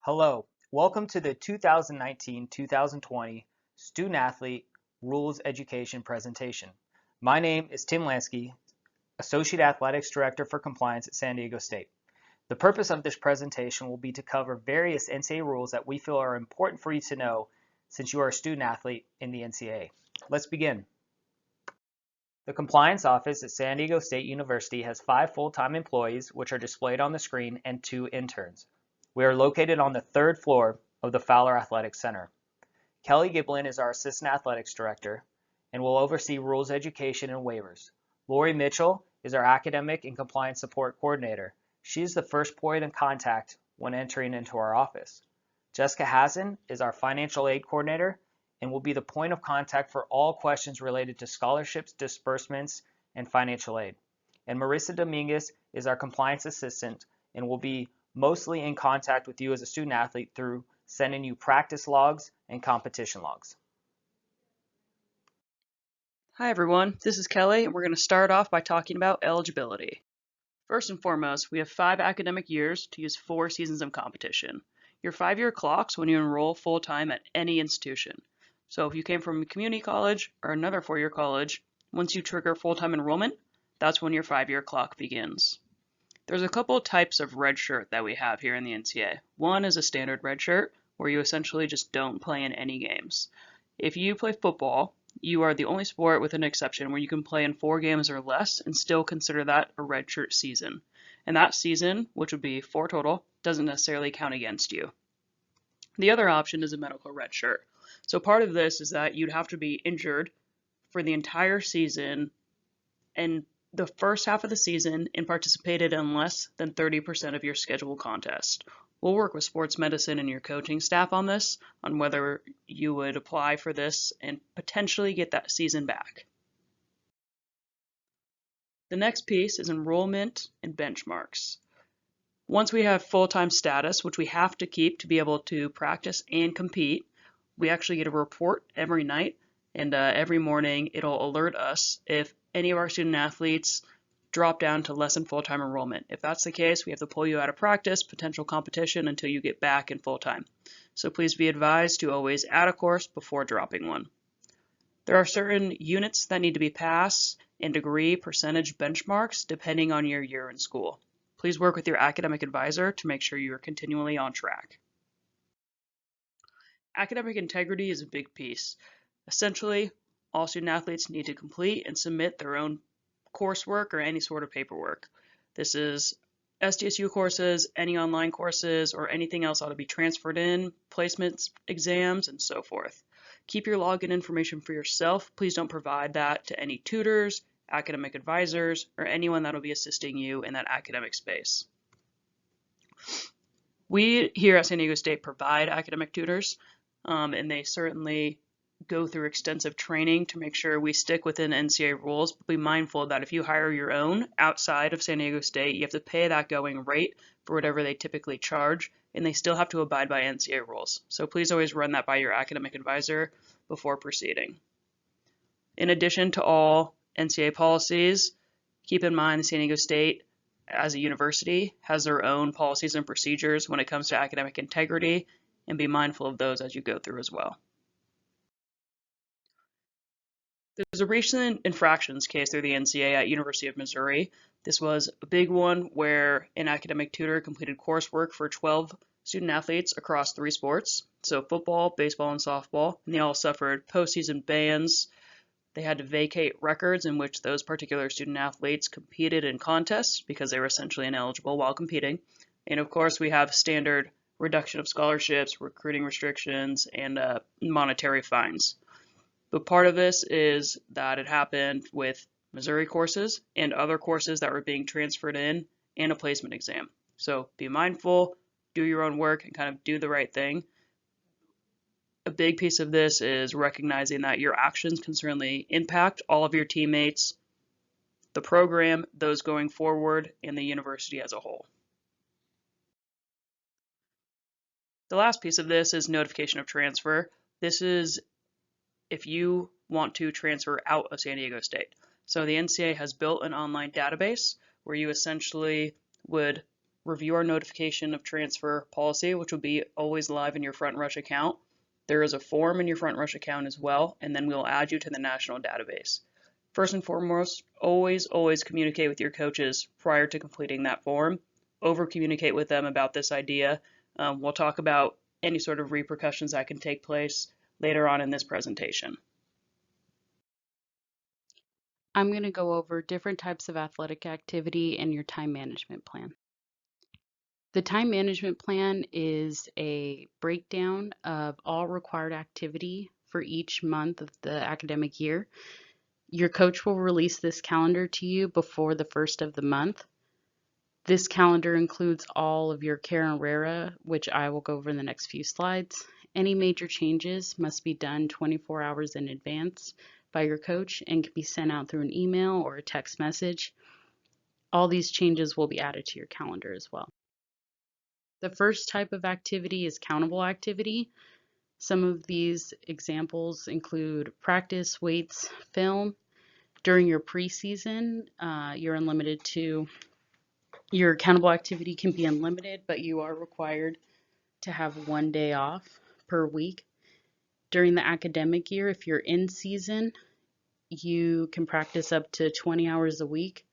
Hello, welcome to the 2019-2020 Student Athlete Rules Education presentation. My name is Tim Lansky, Associate Athletics Director for Compliance at San Diego State. The purpose of this presentation will be to cover various NCAA rules that we feel are important for you to know since you are a student athlete in the NCAA. Let's begin. The Compliance Office at San Diego State University has 5 full-time employees, which are displayed on the screen, and 2 interns. We are located on the 3rd floor of the Fowler Athletic Center. Kelly Giblin is our Assistant Athletics Director and will oversee rules education and waivers. Lori Mitchell is our Academic and Compliance Support Coordinator. She is the first point of contact when entering into our office. Jessica Hazen is our Financial Aid Coordinator and will be the point of contact for all questions related to scholarships, disbursements, and financial aid. And Marissa Dominguez is our Compliance Assistant and will be mostly in contact with you as a student athlete through sending you practice logs and competition logs. Hi everyone, this is Kelly, and we're going to start off by talking about eligibility. First and foremost, we have 5 academic years to use 4 seasons of competition. Your 5-year clocks when you enroll full-time at any institution. So if you came from a community college or another 4-year college, once you trigger full-time enrollment, that's when your 5-year clock begins. There's a couple types of red shirt that we have here in the NCAA. One is a standard red shirt, where you essentially just don't play in any games. If you play football, you are the only sport with an exception where you can play in 4 games or less and still consider that a redshirt season. And that season, which would be 4 total, doesn't necessarily count against you. The other option is a medical redshirt. So part of this is that you'd have to be injured for the entire season and the first half of the season and participated in less than 30% of your scheduled contest. We'll work with sports medicine and your coaching staff on this, on whether you would apply for this and potentially get that season back. The next piece is enrollment and benchmarks. Once we have full-time status, which we have to keep to be able to practice and compete, we actually get a report every night, and every morning it'll alert us if any of our student athletes drop down to less than full-time enrollment. If that's the case, we have to pull you out of practice, potential competition, until you get back in full-time. So please be advised to always add a course before dropping one. There are certain units that need to be passed and degree percentage benchmarks depending on your year in school. Please work with your academic advisor to make sure you are continually on track. Academic integrity is a big piece. Essentially, all student athletes need to complete and submit their own coursework or any sort of paperwork. This is SDSU courses, any online courses, or anything else ought to be transferred in, placements, exams, and so forth. Keep your login information for yourself. Please don't provide that to any tutors, academic advisors, or anyone that will be assisting you in that academic space. We here at San Diego State provide academic tutors, and they certainly go through extensive training to make sure we stick within NCAA rules, but be mindful that if you hire your own outside of San Diego State, you have to pay that going rate for whatever they typically charge, and they still have to abide by NCAA rules. So please always run that by your academic advisor before proceeding. In addition to all NCAA policies, keep in mind San Diego State as a university has their own policies and procedures when it comes to academic integrity, and be mindful of those as you go through as well. There's a recent infractions case through the NCAA at University of Missouri. This was a big one where an academic tutor completed coursework for 12 student athletes across 3 sports, so football, baseball, and softball, and they all suffered postseason bans. They had to vacate records in which those particular student athletes competed in contests because they were essentially ineligible while competing. And of course, we have standard reduction of scholarships, recruiting restrictions, and monetary fines. But part of this is that it happened with Missouri courses and other courses that were being transferred in and a placement exam. So be mindful, do your own work, and kind of do the right thing. A big piece of this is recognizing that your actions can certainly impact all of your teammates, the program, those going forward, and the university as a whole. The last piece of this is notification of transfer. This is if you want to transfer out of San Diego State. So the NCAA has built an online database where you essentially would review our notification of transfer policy, which will be always live in your FrontRush account. There is a form in your FrontRush account as well, and then we'll add you to the national database. First and foremost, always communicate with your coaches prior to completing that form. Over-communicate with them about this idea. We'll talk about any sort of repercussions that can take place later on in this presentation. I'm going to go over different types of athletic activity and your time management plan. The time management plan is a breakdown of all required activity for each month of the academic year. Your coach will release this calendar to you before the first of the month. This calendar includes all of your Cara and RERA, which I will go over in the next few slides. Any major changes must be done 24 hours in advance by your coach and can be sent out through an email or a text message. All these changes will be added to your calendar as well. The first type of activity is countable activity. Some of these examples include practice, weights, film. During your preseason, your countable activity can be unlimited, but you are required to have 1 day off per week. During the academic year, if you're in season, you can practice up to 20 hours a week.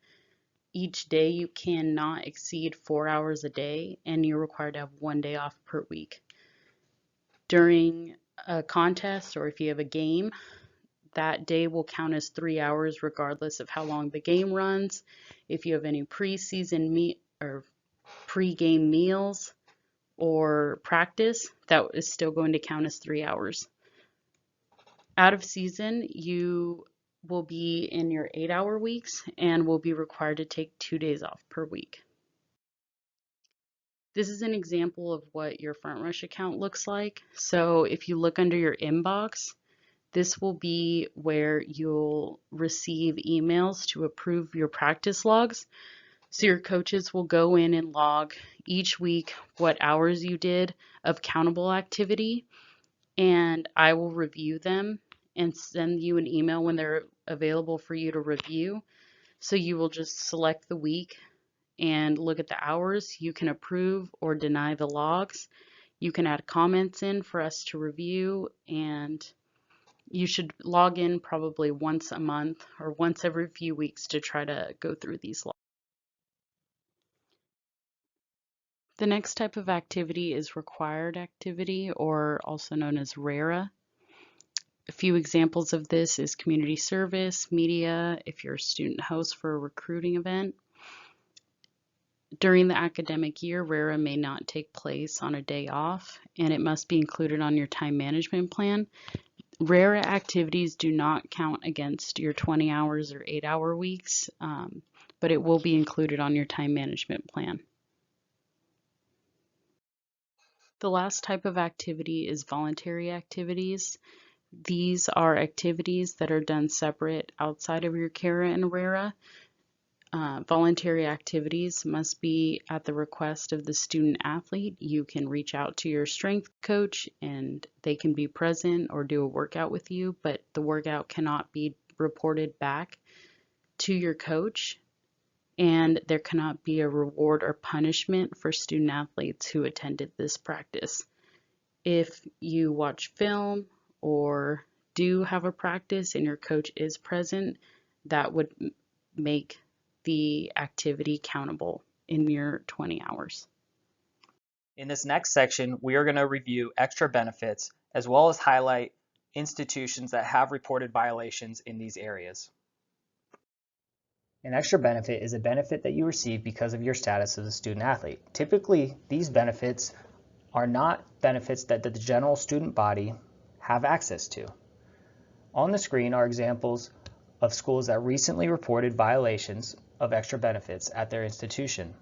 Each day you cannot exceed 4 hours a day, and you're required to have 1 day off per week. During a contest, or if you have a game, that day will count as 3 hours regardless of how long the game runs. If you have any pre-game meals or practice, that is still going to count as 3 hours. Out of season, you will be in your 8-hour weeks and will be required to take 2 days off per week. This is an example of what your FrontRush account looks like. So if you look under your inbox, this will be where you'll receive emails to approve your practice logs. So your coaches will go in and log each week what hours you did of countable activity, and I will review them and send you an email when they're available for you to review. So you will just select the week and look at the hours. You can approve or deny the logs. You can add comments in for us to review, and you should log in probably once a month or once every few weeks to try to go through these logs. The next type of activity is required activity, or also known as RERA. A few examples of this is community service, media, if you're a student host for a recruiting event. During the academic year, RERA may not take place on a day off, and it must be included on your time management plan. RERA activities do not count against your 20 hours or 8-hour weeks, but it will be included on your time management plan. The last type of activity is voluntary activities. These are activities that are done separate outside of your Cara and RERA. Voluntary activities must be at the request of the student athlete. You can reach out to your strength coach and they can be present or do a workout with you, but the workout cannot be reported back to your coach, and there cannot be a reward or punishment for student athletes who attended this practice. If you watch film or do have a practice and your coach is present, that would make the activity countable in your 20 hours. In this next section, we are going to review extra benefits as well as highlight institutions that have reported violations in these areas. An extra benefit is a benefit that you receive because of your status as a student athlete. Typically, these benefits are not benefits that the general student body have access to. On the screen are examples of schools that recently reported violations of extra benefits at their institution.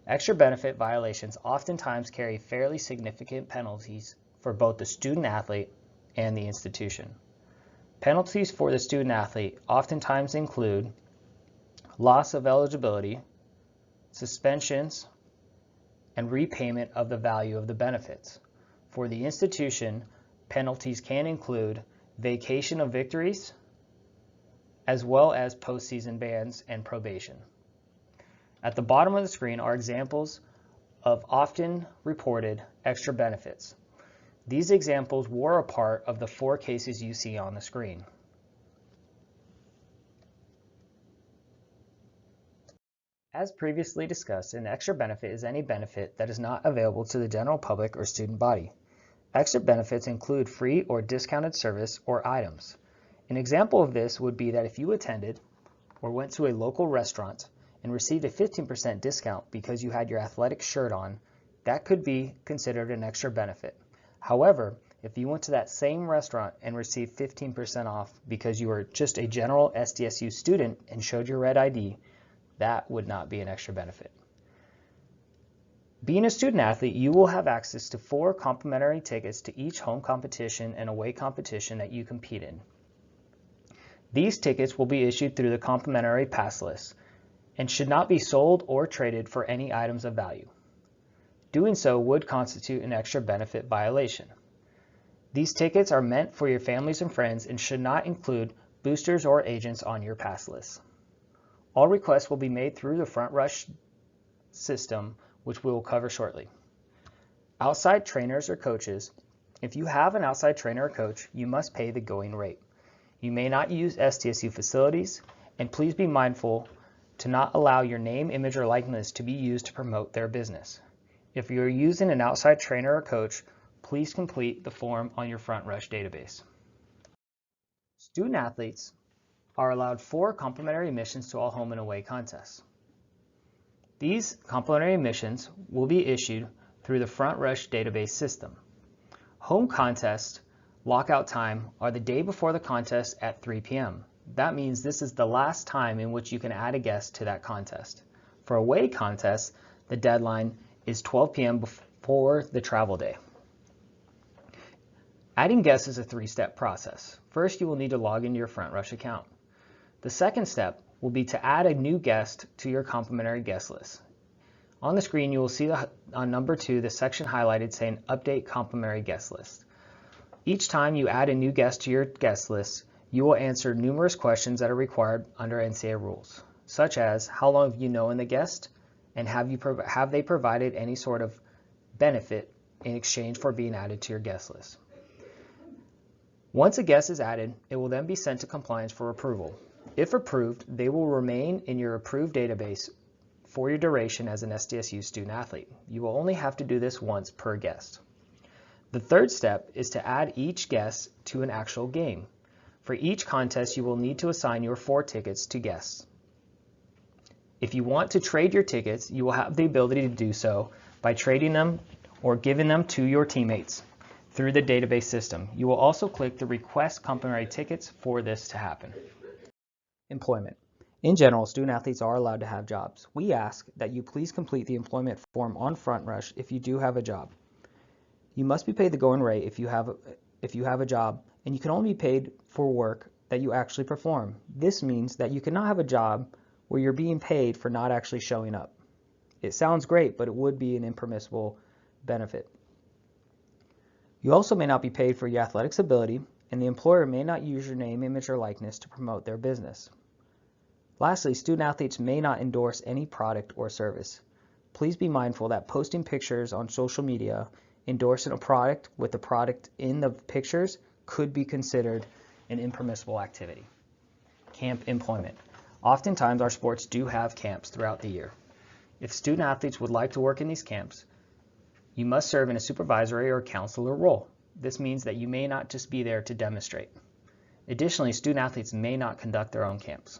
Extra benefit violations oftentimes carry fairly significant penalties for both the student athlete and the institution. Penalties for the student athlete oftentimes include loss of eligibility, suspensions, and repayment of the value of the benefits. For the institution, penalties can include vacation of victories, as well as postseason bans and probation. At the bottom of the screen are examples of often reported extra benefits. These examples were a part of the 4 cases you see on the screen. As previously discussed, an extra benefit is any benefit that is not available to the general public or student body. Extra benefits include free or discounted service or items. An example of this would be that if you attended or went to a local restaurant and received a 15% discount because you had your athletic shirt on, that could be considered an extra benefit. However, if you went to that same restaurant and received 15% off because you were just a general SDSU student and showed your red ID, that would not be an extra benefit. Being a student athlete, you will have access to 4 complimentary tickets to each home competition and away competition that you compete in. These tickets will be issued through the complimentary pass list and should not be sold or traded for any items of value. Doing so would constitute an extra benefit violation. These tickets are meant for your families and friends and should not include boosters or agents on your pass list. All requests will be made through the Front Rush system, which we will cover shortly. Outside trainers or coaches. If you have an outside trainer or coach, you must pay the going rate. You may not use SDSU facilities, and please be mindful to not allow your name, image, or likeness to be used to promote their business. If you are using an outside trainer or coach, please complete the form on your Front Rush database. Student athletes are allowed 4 complimentary admissions to all home and away contests. These complimentary admissions will be issued through the Front Rush database system. Home contests lockout time are the day before the contest at 3 p.m. That means this is the last time in which you can add a guest to that contest. For away contests, the deadline is 12 p.m. before the travel day. Adding guests is a 3-step process. First, you will need to log into your Front Rush account. The second step will be to add a new guest to your complimentary guest list. On the screen, you will see on number 2 the section highlighted saying Update Complimentary Guest List. Each time you add a new guest to your guest list, you will answer numerous questions that are required under NCAA rules, such as how long have you known the guest, and have they provided any sort of benefit in exchange for being added to your guest list. Once a guest is added, it will then be sent to compliance for approval. If approved, they will remain in your approved database for your duration as an SDSU student athlete. You will only have to do this once per guest. The third step is to add each guest to an actual game. For each contest, you will need to assign your 4 tickets to guests. If you want to trade your tickets, you will have the ability to do so by trading them or giving them to your teammates through the database system. You will also click the Request Complimentary Tickets for this to happen. Employment. In general, student athletes are allowed to have jobs. We ask that you please complete the employment form on Front Rush if you do have a job. You must be paid the going rate if you have a job, and you can only be paid for work that you actually perform. This means that you cannot have a job where you're being paid for not actually showing up. It sounds great, but it would be an impermissible benefit. You also may not be paid for your athletics ability, and the employer may not use your name, image, or likeness to promote their business. Lastly, student athletes may not endorse any product or service. Please be mindful that posting pictures on social media endorsing a product with the product in the pictures could be considered an impermissible activity. Camp employment. Oftentimes our sports do have camps throughout the year. If student athletes would like to work in these camps, you must serve in a supervisory or counselor role. This means that you may not just be there to demonstrate. Additionally, student athletes may not conduct their own camps.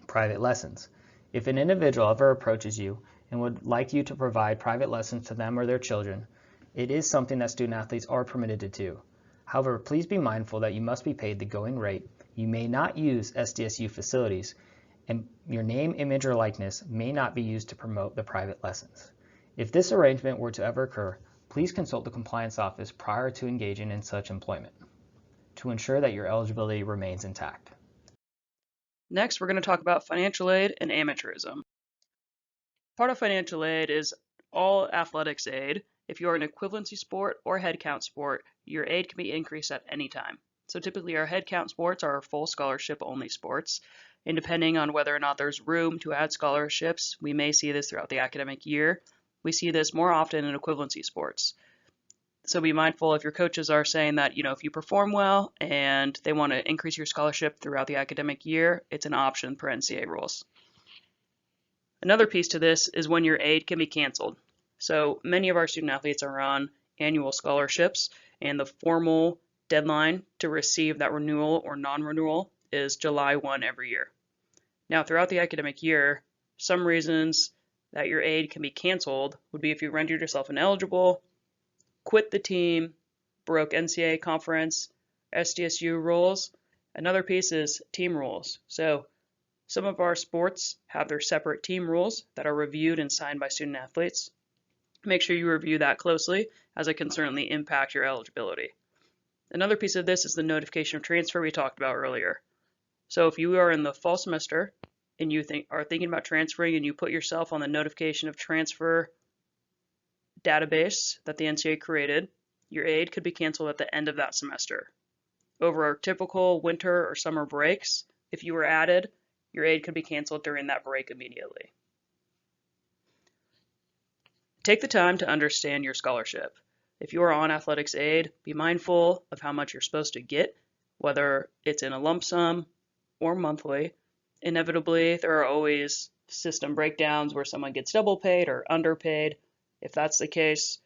Private lessons. If an individual ever approaches you and would like you to provide private lessons to them or their children, it is something that student athletes are permitted to do. However, please be mindful that you must be paid the going rate. You may not use SDSU facilities, and your name, image, or likeness may not be used to promote the private lessons. If this arrangement were to ever occur, please consult the compliance office prior to engaging in such employment to ensure that your eligibility remains intact. Next, we're going to talk about financial aid and amateurism. Part of financial aid is all athletics aid. If you are an equivalency sport or head count sport, your aid can be increased at any time. So typically our head count sports are our full scholarship only sports. And depending on whether or not there's room to add scholarships, we may see this throughout the academic year. We see this more often in equivalency sports. So be mindful if your coaches are saying that, if you perform well and they want to increase your scholarship throughout the academic year, it's an option per NCAA rules. Another piece to this is when your aid can be canceled. So many of our student athletes are on annual scholarships, and the formal deadline to receive that renewal or non-renewal is July 1 every year. Now, throughout the academic year, some reasons that your aid can be canceled would be if you rendered yourself ineligible, quit the team, broke NCAA conference, SDSU rules. Another piece is team rules. So some of our sports have their separate team rules that are reviewed and signed by student athletes. Make sure you review that closely, as it can certainly impact your eligibility. Another piece of this is the notification of transfer we talked about earlier. So if you are in the fall semester and you are thinking about transferring and you put yourself on the notification of transfer database that the NCAA created, your aid could be canceled at the end of that semester. Over our typical winter or summer breaks, if you were added, your aid could be canceled during that break immediately. Take the time to understand your scholarship. If you are on athletics aid, be mindful of how much you're supposed to get, whether it's in a lump sum or monthly. Inevitably, there are always system breakdowns where someone gets double paid or underpaid. If that's the case,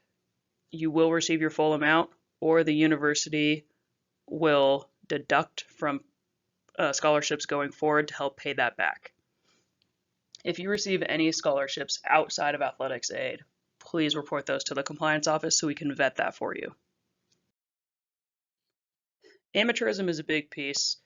you will receive your full amount, or the university will deduct from scholarships going forward to help pay that back. If you receive any scholarships outside of athletics aid, please report those to the compliance office so we can vet that for you. Amateurism is a big piece.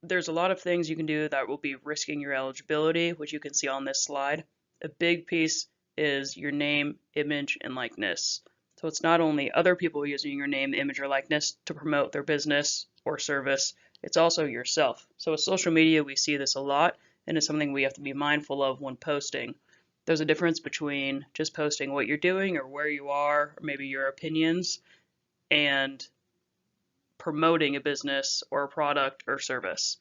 There's a lot of things you can do that will be risking your eligibility, which you can see on this slide. A big piece is your name, image, and likeness. So it's not only other people using your name, image, or likeness to promote their business or service, it's also yourself. So with social media, we see this a lot, and it's something we have to be mindful of when posting. There's a difference between just posting what you're doing or where you are, or maybe your opinions, and promoting a business or a product or service.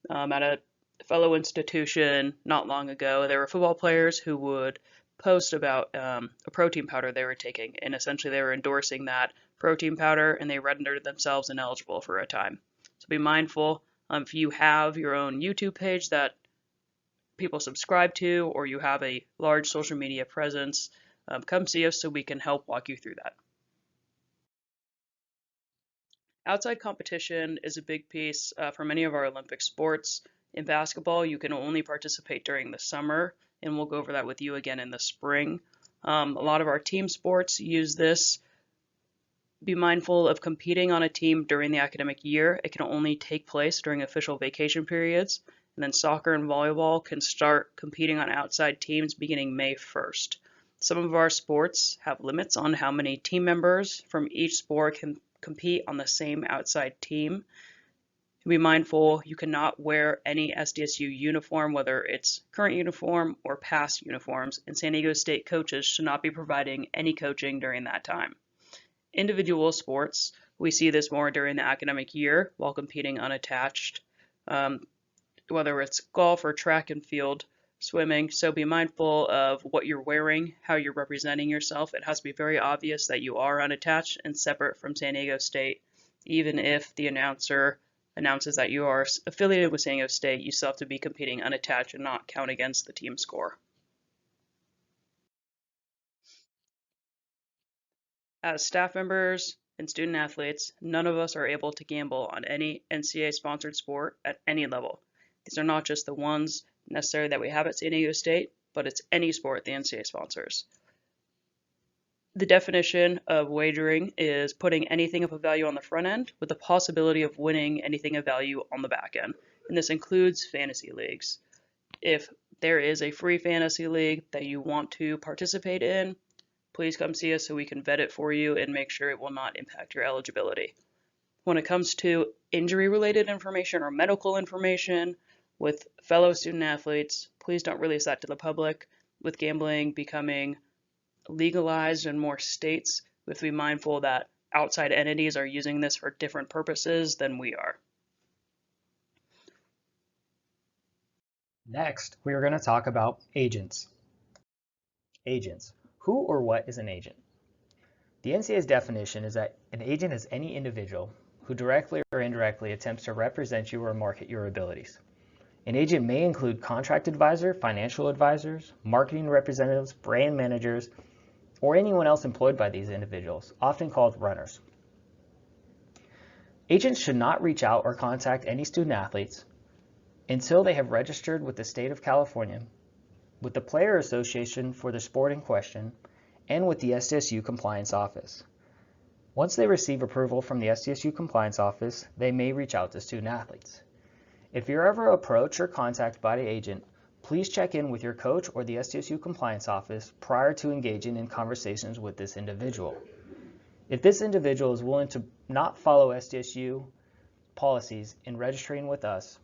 At a fellow institution not long ago, there were football players who would post about a protein powder they were taking, and essentially they were endorsing that protein powder, and they rendered themselves ineligible for a time. So be mindful. If you have your own YouTube page that people subscribe to, or you have a large social media presence, come see us so we can help walk you through that. Outside competition is a big piece for many of our Olympic sports. In basketball, you can only participate during the summer, and we'll go over that with you again in the spring. A lot of our team sports use this. Be mindful of competing on a team during the academic year. It can only take place during official vacation periods. And then soccer and volleyball can start competing on outside teams beginning May 1st. Some of our sports have limits on how many team members from each sport can compete on the same outside team. Be mindful you cannot wear any SDSU uniform, whether it's current uniform or past uniforms, and San Diego State coaches should not be providing any coaching during that time. Individual sports, we see this more during the academic year while competing unattached, whether it's golf or track and field swimming. So be mindful of what you're wearing, how you're representing yourself. It has to be very obvious that you are unattached and separate from San Diego State. Even if the announcer announces that you are affiliated with San Diego State, you still have to be competing unattached and not count against the team score. As staff members and student athletes, none of us are able to gamble on any NCAA-sponsored sport at any level. These are not just the ones necessary that we have at San Diego State, but it's any sport the NCAA sponsors. The definition of wagering is putting anything of a value on the front end with the possibility of winning anything of value on the back end. And this includes fantasy leagues. If there is a free fantasy league that you want to participate in, please come see us so we can vet it for you and make sure it will not impact your eligibility. When it comes to injury-related information or medical information with fellow student athletes, please don't release that to the public. With gambling becoming legalized in more states, we have to be mindful that outside entities are using this for different purposes than we are. Next, we are going to talk about agents. Agents. Who or what is an agent? The NCAA's definition is that an agent is any individual who directly or indirectly attempts to represent you or market your abilities. An agent may include contract advisor, financial advisors, marketing representatives, brand managers, or anyone else employed by these individuals, often called runners. Agents should not reach out or contact any student athletes until they have registered with the state of California, with the Player Association for the sport in question, and with the SDSU Compliance Office. Once they receive approval from the SDSU Compliance Office, they may reach out to student athletes. If you're ever approached or contacted by the agent, please check in with your coach or the SDSU Compliance Office prior to engaging in conversations with this individual. If this individual is willing to not follow SDSU policies in registering with us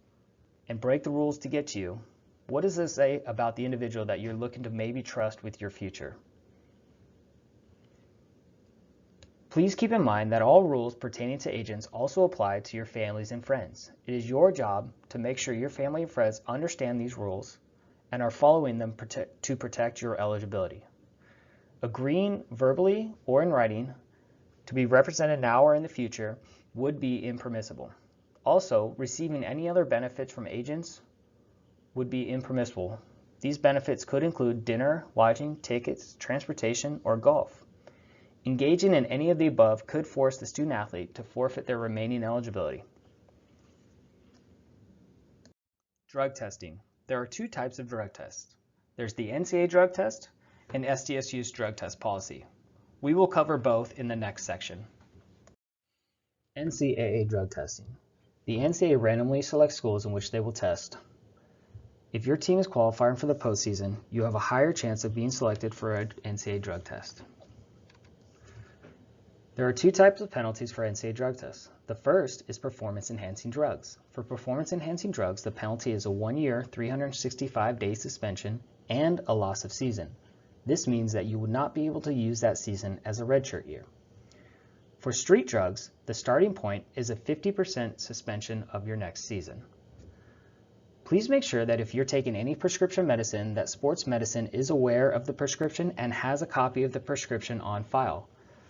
and break the rules to get to you, what does this say about the individual that you're looking to maybe trust with your future? Please keep in mind that all rules pertaining to agents also apply to your families and friends. It is your job to make sure your family and friends understand these rules and are following them to protect your eligibility. Agreeing verbally or in writing to be represented now or in the future would be impermissible. Also, receiving any other benefits from agents would be impermissible. These benefits could include dinner, lodging, tickets, transportation, or golf. Engaging in any of the above could force the student athlete to forfeit their remaining eligibility. Drug testing. There are two types of drug tests. There's the NCAA drug test and SDSU's drug test policy. We will cover both in the next section. NCAA drug testing. The NCAA randomly selects schools in which they will test. If your team is qualifying for the postseason, you have a higher chance of being selected for an NCAA drug test. There are two types of penalties for NCAA drug tests. The first is performance-enhancing drugs. For performance-enhancing drugs, the penalty is a 1-year, 365-day suspension and a loss of season. This means that you would not be able to use that season as a redshirt year. For street drugs, the starting point is a 50% suspension of your next season. Please make sure that if you're taking any prescription medicine, that sports medicine is aware of the prescription and has a copy of the prescription on file.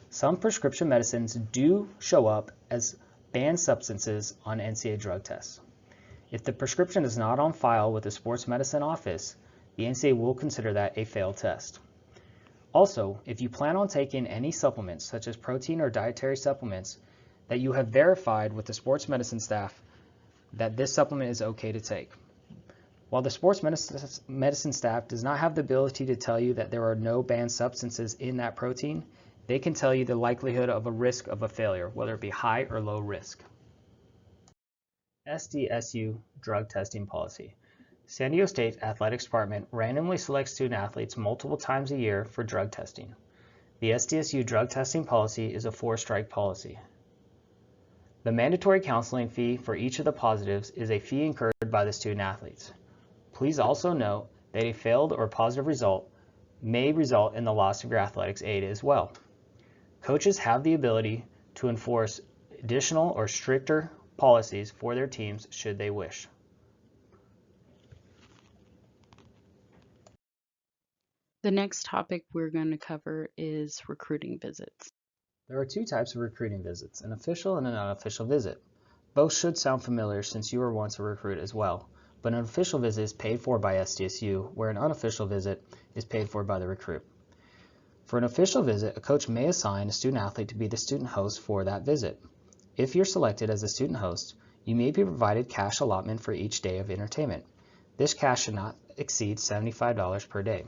Some prescription medicines do show up as banned substances on NCAA drug tests. If the prescription is not on file with the sports medicine office, the NCAA will consider that a failed test. Also, if you plan on taking any supplements, such as protein or dietary supplements, that you have verified with the sports medicine staff that this supplement is okay to take. While the sports medicine staff does not have the ability to tell you that there are no banned substances in that protein, they can tell you the likelihood of a risk of a failure, whether it be high or low risk. SDSU drug testing policy. San Diego State Athletics Department randomly selects student athletes multiple times a year for drug testing. The SDSU drug testing policy is a 4-strike policy. The mandatory counseling fee for each of the positives is a fee incurred by the student athletes. Please also note that a failed or positive result may result in the loss of your athletics aid as well. Coaches have the ability to enforce additional or stricter policies for their teams should they wish. The next topic we're going to cover is recruiting visits. There are two types of recruiting visits, an official and an unofficial visit. Both should sound familiar since you were once a recruit as well, but an official visit is paid for by SDSU, where an unofficial visit is paid for by the recruit. For an official visit, a coach may assign a student athlete to be the student host for that visit. If you're selected as a student host, you may be provided cash allotment for each day of entertainment. This cash should not exceed $75 per day.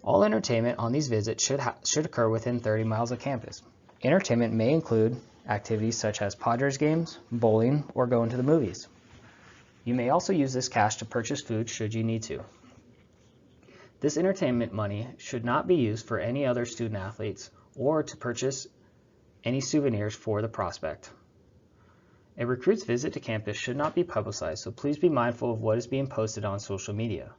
All entertainment on these visits should occur within 30 miles of campus. Entertainment may include activities such as Padres games, bowling, or going to the movies. You may also use this cash to purchase food should you need to. This entertainment money should not be used for any other student athletes or to purchase any souvenirs for the prospect. A recruit's visit to campus should not be publicized, so please be mindful of what is being posted on social media.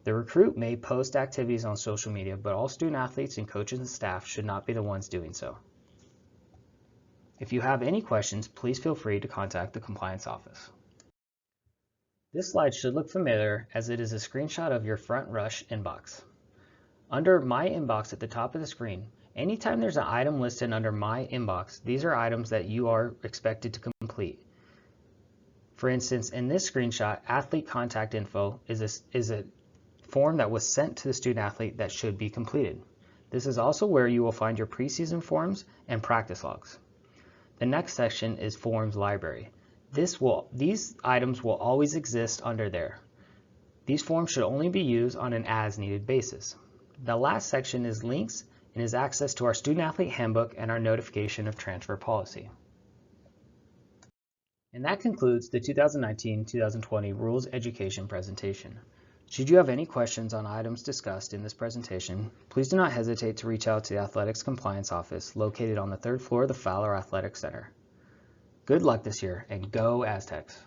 The recruit may post activities on social media, but all student athletes and coaches and staff should not be the ones doing so. If you have any questions, please feel free to contact the compliance office. This slide should look familiar as it is a screenshot of your Front Rush inbox. Under My Inbox at the top of the screen, anytime there's an item listed under My Inbox, these are items that you are expected to complete. For instance, in this screenshot, athlete contact info is a form that was sent to the student athlete that should be completed. This is also where you will find your preseason forms and practice logs. The next section is Forms Library. These items will always exist under there. These forms should only be used on an as-needed basis. The last section is Links and is access to our Student Athlete Handbook and our Notification of Transfer Policy. And that concludes the 2019-2020 Rules Education presentation. Should you have any questions on items discussed in this presentation, please do not hesitate to reach out to the Athletics Compliance Office located on the 3rd floor of the Fowler Athletic Center. Good luck this year, and go Aztecs!